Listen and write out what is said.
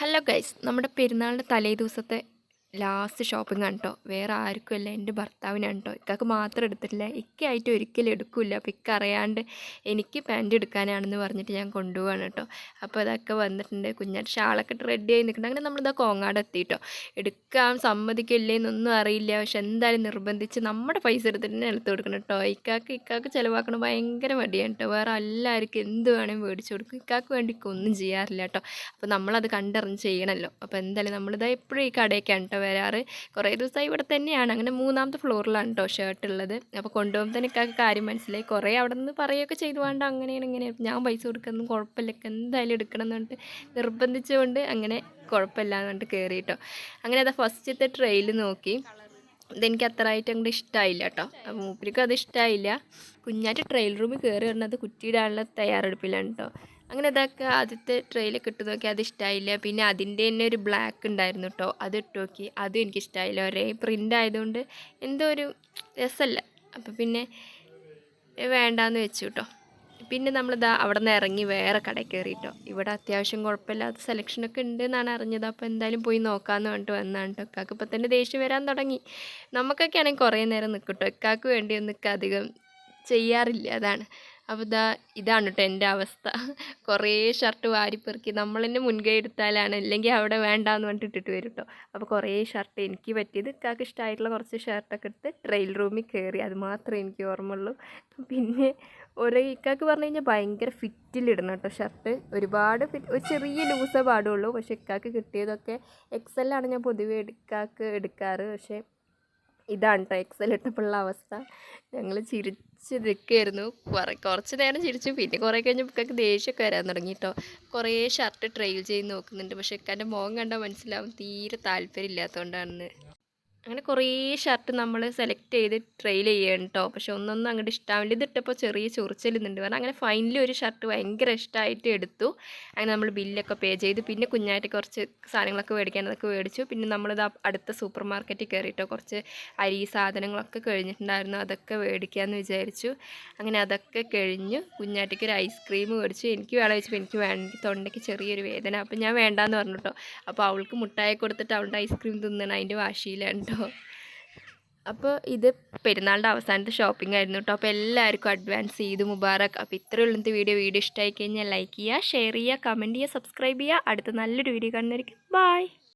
Hello guys, നമ്മുടെ പെരുന്നാളിൻ്റെ തലേ ദിവസത്തെ ലാസ്റ്റ് ഷോപ്പിംഗ് ആണ് കേട്ടോ. വേറെ ആർക്കുമല്ല, എൻ്റെ ഭർത്താവിനാണ് കേട്ടോ. ഇക്കാക്ക് മാത്രം എടുത്തിട്ടില്ല, ഇക്കായിട്ട് ഒരിക്കലും എടുക്കില്ല. അപ്പോൾ ഇക്ക അറിയാണ്ട് എനിക്ക് പാൻറ്റ് എടുക്കാനാണെന്ന് പറഞ്ഞിട്ട് ഞാൻ കൊണ്ടുപോവാണ് കേട്ടോ. അപ്പോൾ അതൊക്കെ വന്നിട്ടുണ്ട്. കുഞ്ഞായിട്ട് ഷാളൊക്കെ ഇട്ട് റെഡി ആയി നിൽക്കുന്നുണ്ട്. അങ്ങനെ നമ്മളിതാ കോങ്ങാട് എത്തി കേട്ടോ. എടുക്കാൻ സമ്മതിക്കില്ലേന്നൊന്നും അറിയില്ല, പക്ഷെ എന്തായാലും നിർബന്ധിച്ച് നമ്മുടെ പൈസ എടുത്തിട്ട് തന്നെ എടുത്ത് കൊടുക്കണം കേട്ടോ. ഇക്കാക്ക് ചിലവാക്കണം ഭയങ്കര മടിയാണ് കേട്ടോ. വേറെ എല്ലാവർക്കും എന്ത് വേണമെങ്കിൽ മേടിച്ച് കൊടുക്കും. ഇക്കാക്ക് വേണ്ടി ഒന്നും ചെയ്യാറില്ല കേട്ടോ. അപ്പോൾ നമ്മളത് കണ്ടറിഞ്ഞ് ചെയ്യണമല്ലോ. അപ്പോൾ എന്തായാലും നമ്മളിതാ എപ്പോഴും ഈ കടയൊക്കെയാണ് കേട്ടോ വരാറ്. കുറേ ദിവസമായി ഇവിടെ തന്നെയാണ്. അങ്ങനെ 3ാമത്തെ ഫ്ലോറിലാണ് കേട്ടോ ഷർട്ട് ഉള്ളത്. അപ്പോൾ കൊണ്ടുപോകുമ്പോൾ തന്നെ എനിക്ക് കാര്യം മനസ്സിലായി. കുറേ അവിടെ നിന്ന് പറയുകയൊക്കെ ചെയ്തു, വേണ്ട അങ്ങനെയാണ് ഇങ്ങനെ ഞാൻ പൈസ കൊടുക്കുന്നു, കുഴപ്പമില്ല, എന്തായാലും എടുക്കണം എന്ന് പറഞ്ഞിട്ട് നിർബന്ധിച്ചുകൊണ്ട് അങ്ങനെ കുഴപ്പമില്ല എന്ന് പറഞ്ഞിട്ട് കയറി കേട്ടോ. അങ്ങനെ അതാ ഫസ്റ്റത്തെ ട്രെയിൽ നോക്കി. ഇതെനിക്ക് അത്രയായിട്ട് അങ്ങോട്ട് ഇഷ്ടമായില്ല കേട്ടോ. മൂപ്പരിക്കും അത് ഇഷ്ടമായില്ല. കുഞ്ഞാറ്റ് ട്രെയിൽ റൂമിൽ കയറി വരുന്നത് കുറ്റിയിടാനുള്ള തയ്യാറെടുപ്പിലാണ് കേട്ടോ. അങ്ങനെ അതൊക്കെ ആദ്യത്തെ ട്രെയിലൊക്കെ ഇട്ട് നോക്കി, അത് ഇഷ്ടമായില്ല. പിന്നെ അതിൻ്റെ തന്നെ ഒരു ബ്ലാക്ക് ഉണ്ടായിരുന്നു കേട്ടോ, അത് ഇട്ട് നോക്കി, അതും എനിക്കിഷ്ടമായില്ല. ഒരേ പ്രിൻ്റ് ആയതുകൊണ്ട് എന്തോ ഒരു രസമല്ല. അപ്പോൾ പിന്നെ വേണ്ടാന്ന് വെച്ചു കേട്ടോ. പിന്നെ നമ്മളിതാ അവിടെ നിന്ന് ഇറങ്ങി വേറെ കടയിൽ കയറി കേട്ടോ. ഇവിടെ അത്യാവശ്യം കുഴപ്പമില്ലാത്ത സെലക്ഷനൊക്കെ ഉണ്ട് എന്നാണ് അറിഞ്ഞത്. അപ്പോൾ എന്തായാലും പോയി നോക്കാമെന്ന് പറഞ്ഞിട്ട് വന്നതാണ് കേട്ടോ. ഇക്കാക്ക് ഇപ്പോൾ തന്നെ ദേഷ്യം വരാൻ തുടങ്ങി. നമുക്കൊക്കെ ആണെങ്കിൽ കുറേ നേരം നിൽക്കും കേട്ടോ. ഇക്കാക്ക് വേണ്ടിയൊന്നും ഇക്ക അധികം ചെയ്യാറില്ല, അതാണ്. അപ്പോൾ ഇതാണ് കേട്ടോ എൻ്റെ അവസ്ഥ. കുറേ ഷർട്ട് വാരിപ്പെറുക്കി നമ്മൾ തന്നെ മുൻകൈ എടുത്താലാണ്, അല്ലെങ്കിൽ അവിടെ വേണ്ടാന്ന് പറഞ്ഞിട്ട് ഇട്ടിട്ട് വരും കേട്ടോ. അപ്പോൾ കുറേ ഷർട്ട് എനിക്ക് പറ്റിയത്, ഇക്കാക്ക് ഇഷ്ടമായിട്ടുള്ള കുറച്ച് ഷർട്ടൊക്കെ എടുത്ത് ട്രെയിൽ റൂമിൽ കയറി. അത് മാത്രമേ എനിക്ക് ഓർമ്മയുള്ളൂ. പിന്നെ ഇക്കാക്ക് പറഞ്ഞു കഴിഞ്ഞാൽ ഭയങ്കര ഫിറ്റിലിടണം കേട്ടോ ഷർട്ട്. ഒരുപാട് ഫിറ്റ്, ഒരു ചെറിയ ലൂസേ പാടുള്ളൂ. പക്ഷേ ഇക്കാക്ക് കിട്ടിയതൊക്കെ എക്സലാണ് ഞാൻ പൊതുവെ എടുക്കാറ്. പക്ഷേ ഇതാണ് കേട്ടോ എക്സൽ ഇട്ടപ്പോഴുള്ള അവസ്ഥ. ഞങ്ങൾ ചിരിച്ച് നിൽക്കുകയായിരുന്നു. കുറച്ച് നേരം ചിരിച്ചു. പിന്നെ കുറേ കഴിഞ്ഞപ്പോൾ ഇക്കാക്ക് ദേഷ്യമൊക്കെ വരാൻ തുടങ്ങി കേട്ടോ. കുറേ ഷർട്ട് ട്രയൽ ചെയ്ത് നോക്കുന്നുണ്ട്. പക്ഷേ ഇക്കാൻ്റെ മുഖം കണ്ടാൽ മനസ്സിലാവും തീരെ താല്പര്യം ഇല്ലാത്തതുകൊണ്ടാണെന്ന്. അങ്ങനെ കുറേ ഷർട്ട് നമ്മൾ സെലക്ട് ചെയ്ത് ട്രയൽ ചെയ്യണം കേട്ടോ. പക്ഷെ ഒന്നൊന്നും അങ്ങോട്ട് ഇഷ്ടാവില്ല. ഇതിട്ടപ്പോൾ ചെറിയ ചൊറിച്ചലുന്നുണ്ട് പറഞ്ഞാൽ. അങ്ങനെ ഫൈനലി ഒരു ഷർട്ട് ഭയങ്കര ഇഷ്ടമായിട്ട് എടുത്തു. അങ്ങനെ നമ്മൾ ബില്ലൊക്കെ പേ ചെയ്തു. പിന്നെ കുഞ്ഞായിട്ട് കുറച്ച് സാധനങ്ങളൊക്കെ മേടിക്കാൻ അതൊക്കെ മേടിച്ചു. പിന്നെ നമ്മളിത് അടുത്ത സൂപ്പർ മാർക്കറ്റിൽ കയറിയിട്ടോ. കുറച്ച് അരി സാധനങ്ങളൊക്കെ കഴിഞ്ഞിട്ടുണ്ടായിരുന്നു, അതൊക്കെ മേടിക്കാമെന്ന് വിചാരിച്ചു. അങ്ങനെ അതൊക്കെ കഴിഞ്ഞു. കുഞ്ഞാറ്റയ്ക്ക് ഒരു ഐസ്ക്രീം മേടിച്ചു. എനിക്ക് വേണം വെച്ചപ്പോൾ എനിക്ക് വേണമെങ്കിൽ തൊണ്ടയ്ക്ക് ചെറിയൊരു വേദന. അപ്പോൾ ഞാൻ വേണ്ടാന്ന് പറഞ്ഞു കേട്ടോ. അപ്പോൾ അവൾക്ക് മുട്ടായി കൊടുത്തിട്ട് അവളുടെ ഐസ്ക്രീം തിന്നണം, അതിൻ്റെ വാശിയിലാണ് കേട്ടോ. അപ്പോൾ ഇത് പെരുന്നാളിൻ്റെ അവസാനത്തെ ഷോപ്പിംഗ് ആയിരുന്നു കേട്ടോ. അപ്പോൾ എല്ലാവർക്കും അഡ്വാൻസ് ഈദ് മുബാറക്. അപ്പോൾ ഇത്രയുള്ള ഇന്നത്തെ വീഡിയോ ഇഷ്ടമായി കഴിഞ്ഞാൽ ലൈക്ക് ചെയ്യുക, ഷെയർ ചെയ്യുക, കമൻറ്റ് ചെയ്യുക, സബ്സ്ക്രൈബ് ചെയ്യുക. അടുത്ത നല്ലൊരു വീഡിയോ കാണുന്നതായിരിക്കും. ബൈ.